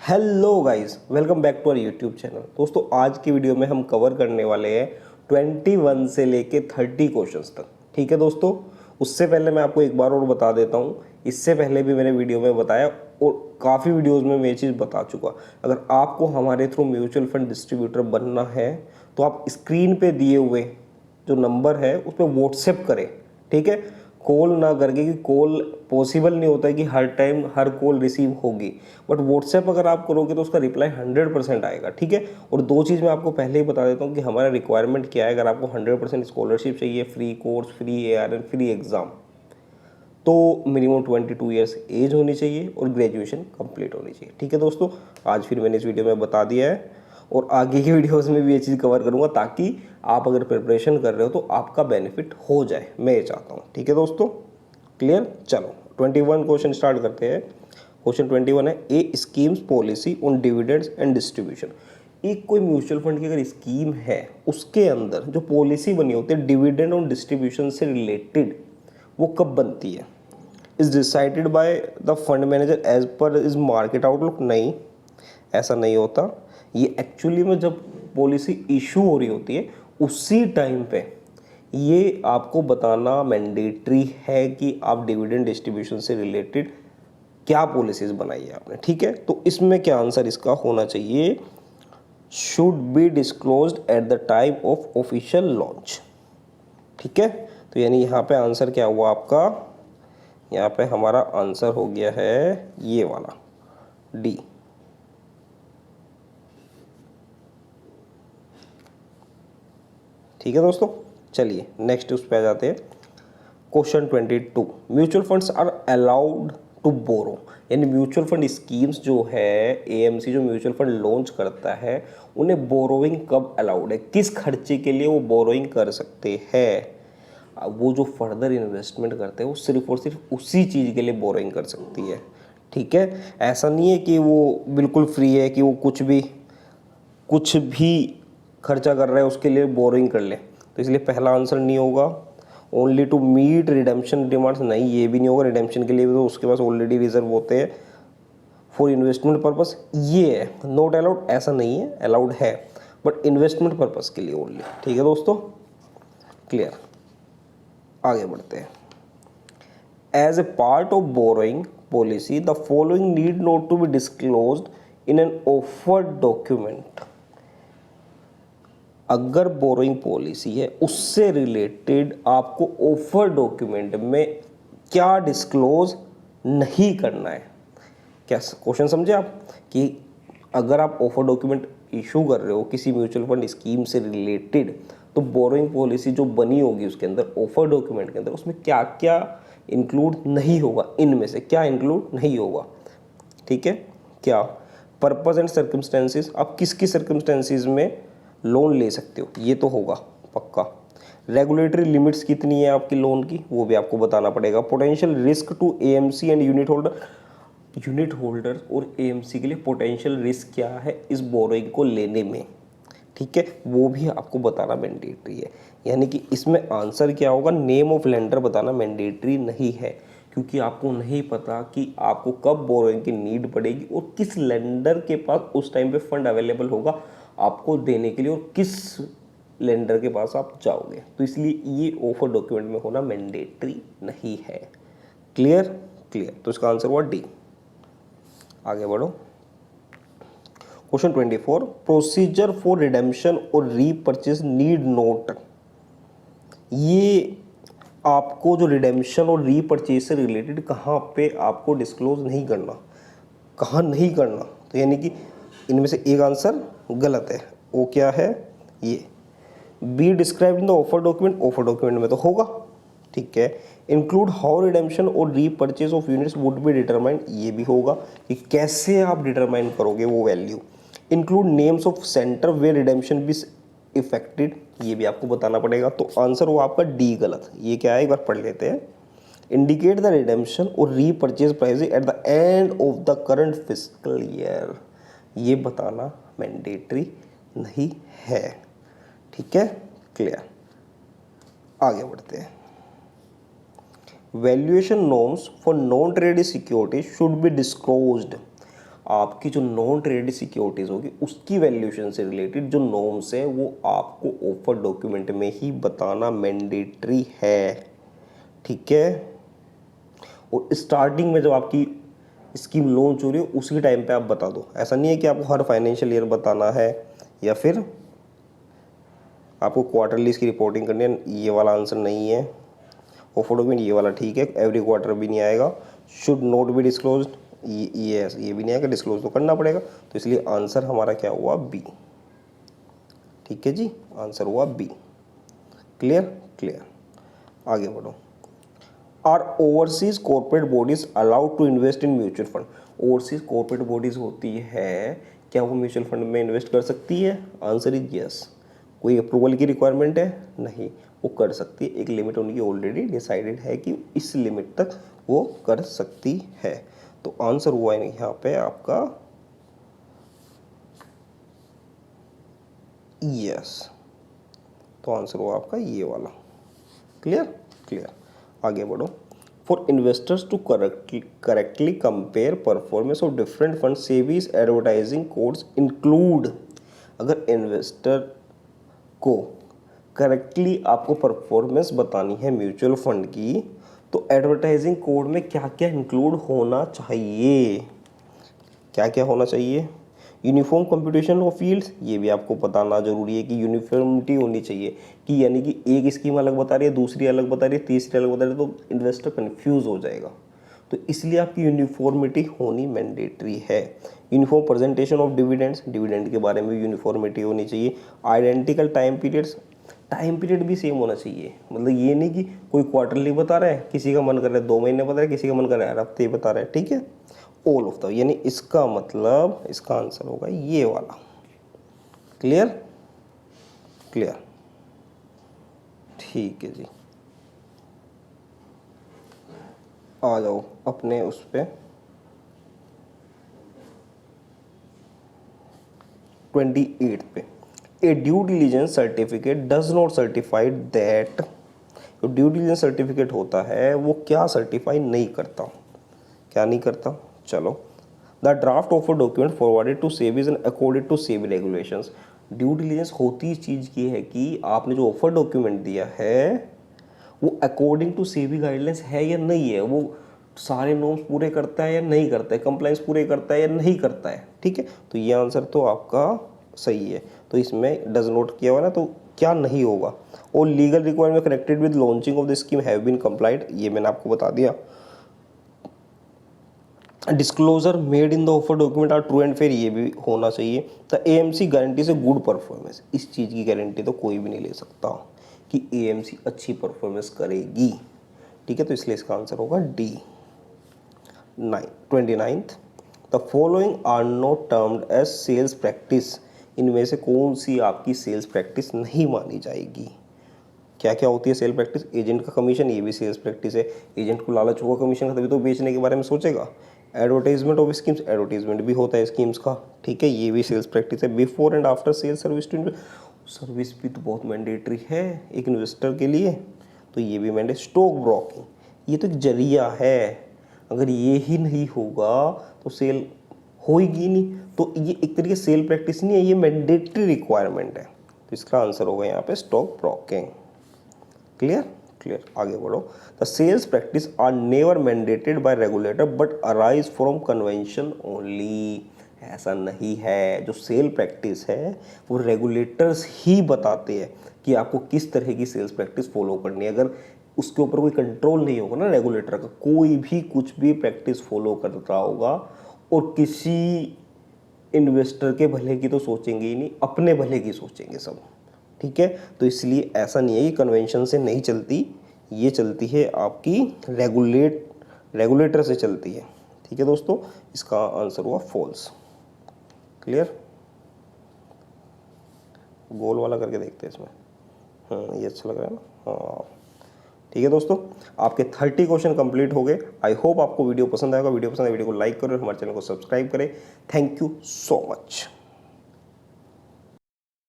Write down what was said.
Hello guys, welcome back to our YouTube channel. दोस्तों, आज की वीडियो में हम कवर करने वाले हैं 21 से लेके 30 क्वेश्चंस तक। ठीक है दोस्तों, उससे पहले मैं आपको एक बार और बता देता हूँ, इससे पहले भी मैंने वीडियो में बताया और काफ़ी वीडियोस में मैं ये चीज़ बता चुका। अगर आपको हमारे थ्रू म्यूचुअल फंड डिस्ट्रीब्यूटर बनना है तो आप स्क्रीन पे दिए हुए जो नंबर है उस पर व्हाट्सएप करें। ठीक है, कॉल ना करके, कि कॉल पॉसिबल नहीं होता है कि हर टाइम हर कॉल रिसीव होगी, बट व्हाट्सएप अगर आप करोगे तो उसका रिप्लाई 100% आएगा। ठीक है, और दो चीज़ मैं आपको पहले ही बता देता हूँ कि हमारा रिक्वायरमेंट क्या है। अगर आपको 100% स्कॉलरशिप चाहिए, free course, free ARN, free exam, तो मिनिमम 22 ईयर्स एज होनी चाहिए और ग्रेजुएशन कंप्लीट होनी चाहिए। ठीक है दोस्तों, आज फिर मैंने इस वीडियो में बता दिया है और आगे की वीडियोस में भी ये चीज़ कवर करूंगा, ताकि आप अगर प्रिपरेशन कर रहे हो तो आपका बेनिफिट हो जाए, मैं ये चाहता हूँ। ठीक है दोस्तों, क्लियर। चलो 21 क्वेश्चन स्टार्ट करते हैं। क्वेश्चन 21 है, a schemes policy on dividends and distribution. एक कोई म्यूचुअल फंड की अगर स्कीम है, उसके अंदर जो पॉलिसी बनी होती है डिविडेंड और डिस्ट्रीब्यूशन से रिलेटेड, वो कब बनती है? Is decided by the fund manager as per his market outlook. नहीं, ऐसा नहीं होता। ये एक्चुअली में जब पॉलिसी इशू हो रही होती है उसी टाइम पे ये आपको बताना मैंडेटरी है कि आप डिविडेंड डिस्ट्रीब्यूशन से रिलेटेड क्या पॉलिसीज बनाई है आपने। ठीक है, तो इसमें क्या आंसर इसका होना चाहिए? Should be disclosed at the time of official launch. ठीक है, तो यानी यहाँ पे आंसर क्या हुआ आपका? यहाँ पे हमारा आंसर हो गया है ये वाला, डी। ठीक है दोस्तों, चलिए नेक्स्ट उस पे आ जाते हैं। Question 22, mutual funds are allowed to borrow. यानी म्यूचुअल फंड स्कीम्स जो है, AMC जो म्यूचुअल फंड लॉन्च करता है, उन्हें बोरोइंग कब अलाउड है, किस खर्चे के लिए वो बोरोइंग कर सकते हैं? वो जो फर्दर इन्वेस्टमेंट करते हैं वो सिर्फ और सिर्फ उसी चीज़ के लिए बोरोइंग कर सकती है। ठीक है, ऐसा नहीं है कि वो बिल्कुल फ्री है, कि वो कुछ भी खर्चा कर रहा है उसके लिए बोरिंग कर ले। तो इसलिए पहला आंसर नहीं होगा। Only to meet redemption demands, नहीं ये भी नहीं होगा। रिडेम्पशन के लिए भी तो उसके पास ऑलरेडी रिजर्व होते हैं फॉर इन्वेस्टमेंट पर्पस। ये है नॉट अलाउड, ऐसा नहीं है, अलाउड है बट इन्वेस्टमेंट पर्पस के लिए ओनली। ठीक है दोस्तों, क्लियर। आगे बढ़ते हैं। As a part of borrowing policy the following need not to be disclosed in an offered document. अगर बोरोइंग पॉलिसी है उससे रिलेटेड आपको ऑफर डॉक्यूमेंट में क्या डिस्क्लोज नहीं करना है? क्या क्वेश्चन समझे आप? कि अगर आप ऑफर डॉक्यूमेंट इशू कर रहे हो किसी म्यूचुअल फंड स्कीम से रिलेटेड, तो बोरोइंग पॉलिसी जो बनी होगी उसके अंदर, ऑफर डॉक्यूमेंट के अंदर, उसमें क्या क्या इंक्लूड नहीं होगा, इनमें से क्या इंक्लूड नहीं होगा? ठीक है, क्या? पर्पस एंड सर्कमस्टेंसेस, आप किस किस सर्कमस्टेंसेस में लोन ले सकते हो, ये तो होगा पक्का। रेगुलेटरी लिमिट्स कितनी है आपकी लोन की, वो भी आपको बताना पड़ेगा। Potential risk to AMC and unit holder, unit holder और AMC के लिए पोटेंशियल रिस्क क्या है इस बोरोइंग को लेने में। ठीक है, वो भी आपको बताना मैंडेटरी है। यानी कि इसमें आंसर क्या होगा? नेम ऑफ लेंडर बताना मैंडेटरी नहीं है, क्योंकि आपको नहीं पता कि आपको कब बोरोइंग की नीड पड़ेगी और किस लेंडर के पास उस टाइम पे फंड अवेलेबल होगा आपको देने के लिए, और किस लेंडर के पास आप जाओगे। तो इसलिए ये ऑफर डॉक्यूमेंट में होना मैंडेटरी नहीं है। क्लियर? क्लियर, तो इसका आंसर हुआ डी। आगे बढ़ो। क्वेश्चन 24, प्रोसीजर फॉर रिडेम्पशन और रीपरचेज नीड नोट। ये आपको जो रिडेम्पशन और रीपरचेज से रिलेटेड कहाँ पे आपको डिस्क्लोज नहीं करना, कहाँ नहीं करना, तो यानी कि इनमें से एक आंसर गलत है। वो क्या है? ये be describe in the offer document, offer document में तो होगा। ठीक है, इंक्लूड हाउ रिडेम्पशन और repurchase of units would be determined, ये भी होगा कि कैसे आप डिटरमाइन करोगे वो value. Include names of centre where redemption be effected, ये भी आपको बताना पड़ेगा। तो आंसर वो आपका डी गलत। ये क्या है, एक बार पढ़ लेते हैं। इंडिकेट द रिडेम्पशन और repurchase price at the end of the current fiscal year, ये बताना मैंडेटरी नहीं है। ठीक है, क्लियर। आगे बढ़ते हैं। Valuation norms for non traded security should be disclosed. आपकी जो नॉन ट्रेडेड सिक्योरिटीज़ होगी उसकी वैल्यूएशन से रिलेटेड जो नॉर्म्स है वो आपको ऑफर डॉक्यूमेंट में ही बताना मैंडेटरी है, ठीक है। और स्टार्टिंग में जब आपकी स्कीम लॉन्च हो रही हो उसी टाइम पे आप बता दो। ऐसा नहीं है कि आपको हर फाइनेंशियल ईयर बताना है या फिर आपको क्वार्टरली इसकी रिपोर्टिंग करनी है, ये वाला आंसर नहीं है। ऑफर डॉक्यूमेंट ये वाला ठीक है, एवरी क्वार्टर भी नहीं आएगा। शुड नॉट बी डिस्क्लोज, ये भी नहीं आएगा, डिस्क्लोज तो करना पड़ेगा। तो इसलिए आंसर हमारा क्या हुआ, बी। ठीक है जी, आंसर हुआ बी। क्लियर क्लियर, आगे बढ़ो। Are overseas corporate bodies allowed to invest in mutual fund. Overseas corporate bodies होती है, क्या वो म्यूचुअल फंड में इन्वेस्ट कर सकती है? Answer is yes. कोई अप्रूवल की रिक्वायरमेंट है? नहीं, वो कर सकती है। एक लिमिट उनकी ऑलरेडी डिसाइडेड है कि इस लिमिट तक वो कर सकती है। तो आंसर हुआ है यहाँ पे आपका यस। तो आंसर हुआ आपका ये वाला। क्लियर क्लियर, आगे बढ़ो। For investors to correctly compare performance of different fund, SEBI's advertising codes include. अगर इन्वेस्टर को करेक्टली आपको परफॉर्मेंस बतानी है म्यूचुअल फंड की, तो एडवर्टाइजिंग कोड में क्या क्या इंक्लूड होना चाहिए? क्या क्या होना चाहिए? यूनिफॉर्म कंप्यूटेशन ऑफ फील्ड्स, ये भी आपको बताना जरूरी है कि यूनिफॉर्मिटी होनी चाहिए, कि यानी कि एक स्कीम अलग बता रही है, दूसरी अलग बता रही है, तीसरी अलग बता रही है, तो इन्वेस्टर कंफ्यूज हो जाएगा। तो इसलिए आपकी यूनिफॉर्मिटी होनी मैंडेटरी है। Uniform presentation of dividends, dividend के बारे में यूनिफॉर्मिटी होनी चाहिए। Identical time periods, time period भी सेम होना चाहिए। मतलब ये नहीं कि कोई क्वार्टरली बता रहा है, किसी का मन कर रहा है 2 महीने बता रहा है, किसी का मन कर रहा है हफ्ते बता रहा है, ठीक है। ऑल ऑफ द, यानी इसका मतलब इसका आंसर होगा ये वाला। क्लियर क्लियर, ठीक है जी। आ जाओ अपने उस पे 28 पे। A due diligence certificate does not certified that, जो ड्यू डिलीजेंस सर्टिफिकेट होता है वो क्या सर्टिफाई नहीं करता? क्या नहीं करता? चलो, the draft offer document forwarded to SEBI and according to SEBI regulations. Due diligence होती इस चीज़ की है कि आपने जो ऑफर डॉक्यूमेंट दिया है वो अकॉर्डिंग टू सेबी गाइडलाइंस है या नहीं है, वो सारे नॉर्म्स पूरे करता है या नहीं करता है, कंप्लाइंस पूरे करता है या नहीं करता है, ठीक है। तो ये आंसर तो आपका सही है। तो इसमें डज नोट किया हुआ ना, तो क्या नहीं होगा। और legal requirement connected with launching of the scheme have been complied, ये मैंने आपको बता दिया। Disclosure made in the offer document are true and fair, ये भी होना चाहिए। द एएमसी गारंटी से गुड परफॉर्मेंस, इस चीज़ की गारंटी तो कोई भी नहीं ले सकता कि एएमसी अच्छी परफॉर्मेंस करेगी, ठीक है। तो इसलिए इसका आंसर होगा D. 29th, the following are not termed as sales practice. इनमें से कौन सी आपकी सेल्स प्रैक्टिस नहीं मानी जाएगी? क्या क्या होती है सेल प्रैक्टिस? एजेंट का कमीशन, ये भी सेल्स प्रैक्टिस है। एजेंट को लालच होगा कमीशन का, तभी तो बेचने के बारे में सोचेगा। एडवर्टाइजमेंट ऑफ स्कीम्स, एडवर्टाइजमेंट भी होता है स्कीम्स का, ठीक है, ये भी सेल्स प्रैक्टिस है। Before and after sale service to, service भी तो बहुत मैंडेटरी है एक इन्वेस्टर के लिए, तो ये भी मैंडेट। स्टॉक ब्रोकिंग, ये तो एक जरिया है, अगर ये ही नहीं होगा तो सेल होगी नहीं। तो ये एक तरीके सेल प्रैक्टिस नहीं है, ये मैंडेटरी रिक्वायरमेंट है। तो इसका आंसर होगा यहाँ पे स्टॉक ब्रोकिंग। क्लियर क्लियर, आगे बढ़ो। The sales practice are never mandated by regulator but arise from convention only. ऐसा नहीं है, जो सेल प्रैक्टिस है वो रेगुलेटर्स ही बताते हैं कि आपको किस तरह की सेल्स प्रैक्टिस फॉलो करनी है। अगर उसके ऊपर कोई कंट्रोल नहीं होगा ना रेगुलेटर का, कोई भी कुछ भी प्रैक्टिस फॉलो कर रहा होगा और किसी इन्वेस्टर के भले की तो सोचेंगे ही नहीं, अपने भले की सोचेंगे सब, ठीक है। तो इसलिए ऐसा नहीं है कि कन्वेंशन से नहीं चलती, ये चलती है आपकी रेगुलेटर से चलती है, ठीक है दोस्तों। इसका आंसर हुआ फॉल्स। क्लियर, गोल वाला करके देखते हैं इसमें। ये अच्छा लग रहा है ना? हाँ, ठीक है दोस्तों, आपके 30 क्वेश्चन कंप्लीट हो गए। आई होप आपको वीडियो पसंद आएगा। वीडियो पसंद है वीडियो को लाइक करें, हमारे चैनल को सब्सक्राइब करें। Thank you so much.